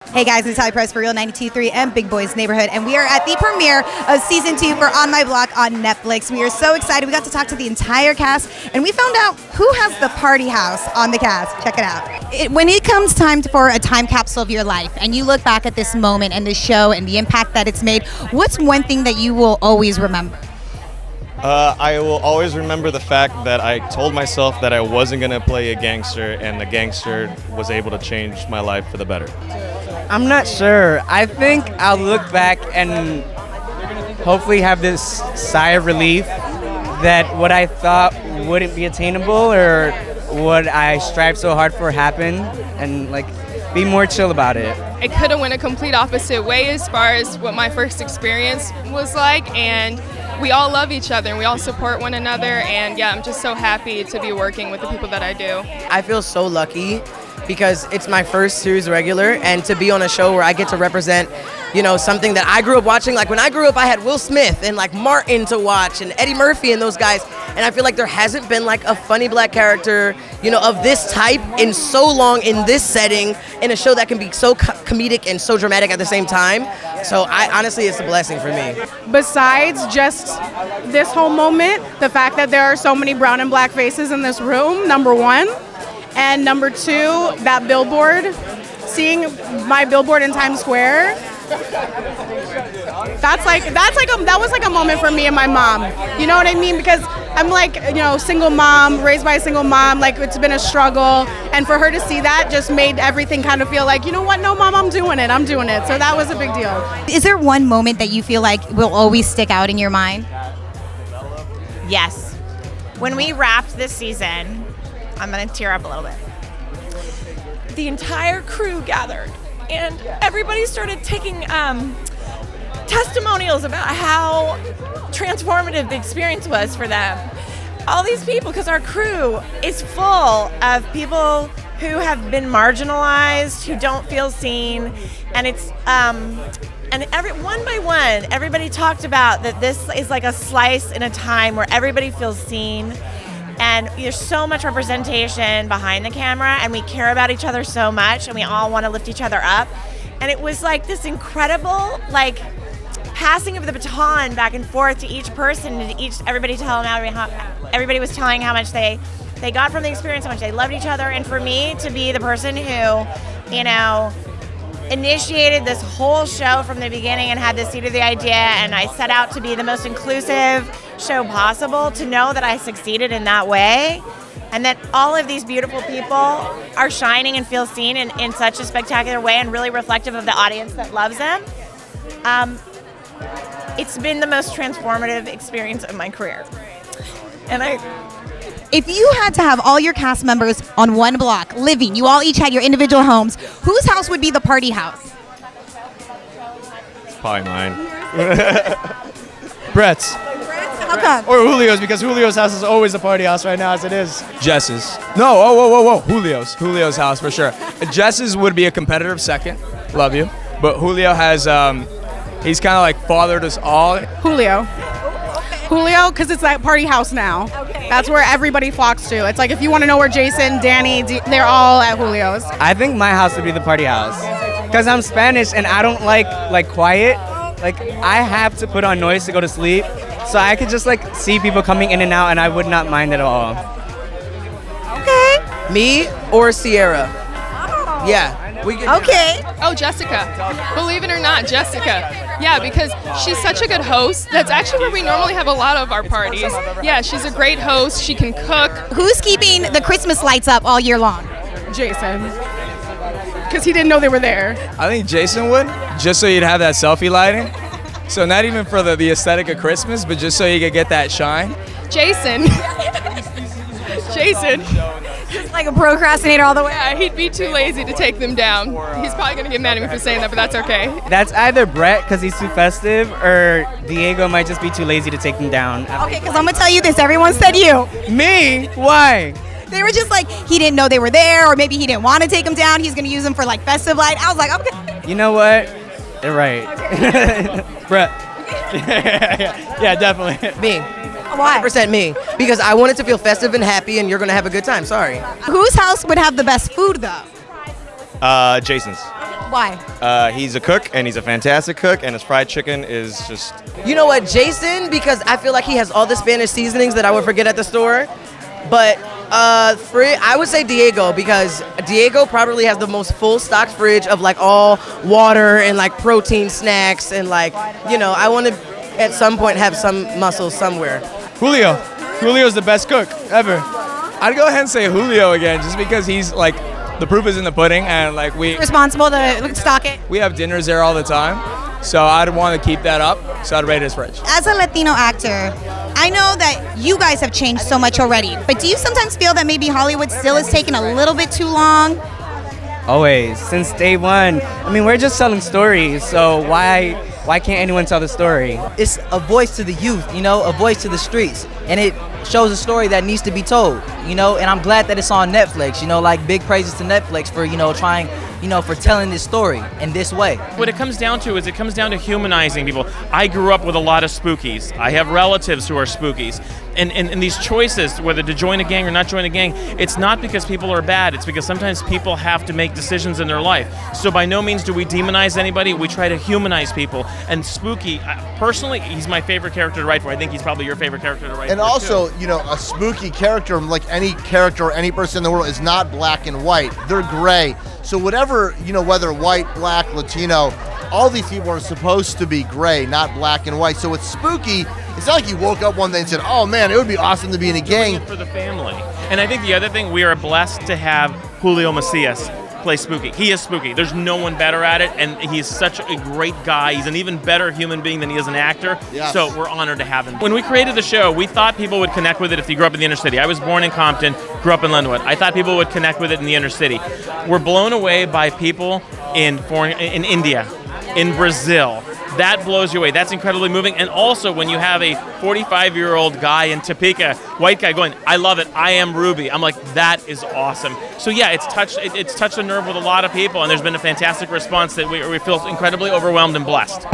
Hey guys, it's Tyler Press for Real 92.3 and Big Boys Neighborhood, and we are at the premiere of Season 2 for On My Block on Netflix. We are so excited. We got to talk to the entire cast, and we found out who has the party house on the cast. Check it out. When it comes time for a time capsule of your life, and you look back at this moment and this show and the impact that it's made, what's one thing that you will always remember? I will always remember the fact that I told myself that I wasn't going to play a gangster, and the gangster was able to change my life for the better. I'm not sure. I think I'll look back and hopefully have this sigh of relief that what I thought wouldn't be attainable or what I strived so hard for happened, and be more chill about it. It could have went a complete opposite way as far as what my first experience was like, and we all love each other and we all support one another, and yeah, I'm just so happy to be working with the people that I do. I feel so lucky because it's my first series regular, and to be on a show where I get to represent, something that I grew up watching. Like when I grew up, I had Will Smith and Martin to watch and Eddie Murphy and those guys, and I feel like there hasn't been a funny black character, of this type in so long in this setting, in a show that can be so comedic and so dramatic at the same time. So honestly, it's a blessing for me. Besides just this whole moment, the fact that there are so many brown and black faces in this room, number one. And number two, that billboard, seeing my billboard in Times Square, that was like a moment for me and my mom. You know what I mean? Because I'm single mom, raised by a single mom, it's been a struggle. And for her to see that just made everything kind of feel like, you know what, no mom, I'm doing it. So that was a big deal. Is there one moment that you feel like will always stick out in your mind? Yes. When we wrapped this season, I'm going to tear up a little bit. The entire crew gathered, and everybody started taking testimonials about how transformative the experience was for them. All these people, because our crew is full of people who have been marginalized, who don't feel seen, and it's one by one, everybody talked about that this is like a slice in a time where everybody feels seen. And there's so much representation behind the camera, and we care about each other so much, and we all want to lift each other up. And it was this incredible, passing of the baton back and forth to each person, and everybody everybody was telling how much they got from the experience, how much they loved each other. And for me to be the person who, initiated this whole show from the beginning and had the seed of the idea, and I set out to be the most inclusive show possible, to know that I succeeded in that way, and that all of these beautiful people are shining and feel seen in such a spectacular way and really reflective of the audience that loves them. It's been the most transformative experience of my career. And If you had to have all your cast members on one block living, you all each had your individual homes, whose house would be the party house? It's probably mine. Brett's. How come? Or Julio's, because Julio's house is always a party house right now as it is. Jess's. No, whoa. Julio's house for sure. Jess's would be a competitive second. Love you. But Julio has, he's kind of fathered us all. Julio, because it's that party house now. Okay. That's where everybody flocks to. It's if you want to know where Jason, Danny, they're all at Julio's. I think my house would be the party house because I'm Spanish and I don't like quiet. I have to put on noise to go to sleep, so I could just see people coming in and out, and I would not mind at all. Okay. Me or Sierra? Oh. Yeah. Okay. Oh, Jessica. Believe it or not, Jessica. Yeah, because she's such a good host. That's actually where we normally have a lot of our parties. Yeah, she's a great host. She can cook. Who's keeping the Christmas lights up all year long? Jason, because he didn't know they were there. I think Jason would, just so you'd have that selfie lighting. So not even for the aesthetic of Christmas, but just so you could get that shine. Jason. Just like a procrastinator all the way. Yeah, he'd be too lazy to take them down. He's probably going to get mad at me for saying that, but that's okay. That's either Brett because he's too festive, or Diego might just be too lazy to take them down. Okay, because I'm going to tell you this. Everyone said you. Me? Why? They were just he didn't know they were there, or maybe he didn't want to take them down. He's going to use them for festive light. I was like, okay. You know what? You're right. Okay. Brett. Yeah, definitely. Me. Why? 100% me. Because I want it to feel festive and happy, and you're going to have a good time. Sorry. Whose house would have the best food, though? Jason's. Why? He's a cook, and he's a fantastic cook, and his fried chicken is just... You know what, Jason, because I feel like he has all the Spanish seasonings that I would forget at the store. But I would say Diego, because Diego probably has the most full stocked fridge of like all water and like protein snacks and like, you know, I want to at some point have some muscles somewhere. Julio. Julio's the best cook ever. I'd go ahead and say Julio again, just because he's like, the proof is in the pudding, and like Responsible to stock it. we have dinners there all the time, so I'd want to keep that up. So I'd rate his fridge. As a Latino actor, I know that you guys have changed so much already, but do you sometimes feel that maybe Hollywood still is taking a little bit too long? Always, since day one. I mean, we're just telling stories, so why can't anyone tell the story? It's a voice to the youth, you know, a voice to the streets, and it shows a story that needs to be told, you know, and I'm glad that it's on Netflix, you know, like big praises to Netflix for, you know, trying, you know, for telling this story in this way. What it comes down to is it comes down to humanizing people. I grew up with a lot of spookies. I have relatives who are spookies. And these choices, whether to join a gang or not join a gang, it's not because people are bad. It's because sometimes people have to make decisions in their life. So by no means do we demonize anybody. We try to humanize people. And Spooky, personally, he's my favorite character to write for. I think he's probably your favorite character to write for. And also, you know, a spooky character, like any character or any person in the world, is not black and white. They're gray. So whatever, you know, whether white, black, Latino, all these people are supposed to be gray, not black and white. So it's spooky. It's not like you woke up one day and said, oh man, it would be awesome to be in a gang. For the family. And I think the other thing, we are blessed to have Julio Macias play Spooky. He is Spooky. There's no one better at it, and he's such a great guy. He's an even better human being than he is an actor. Yes. So we're honored to have him. When we created the show, we thought people would connect with it if they grew up in the inner city. I was born in Compton, grew up in Linwood. I thought people would connect with it in the inner city. We're blown away by people in India, in Brazil. That blows you away. That's incredibly moving. And also when you have a 45-year-old guy in Topeka, white guy going, I love it, I am Ruby. I'm like, that is awesome. So yeah, it's touched a nerve with a lot of people, and there's been a fantastic response that we feel incredibly overwhelmed and blessed.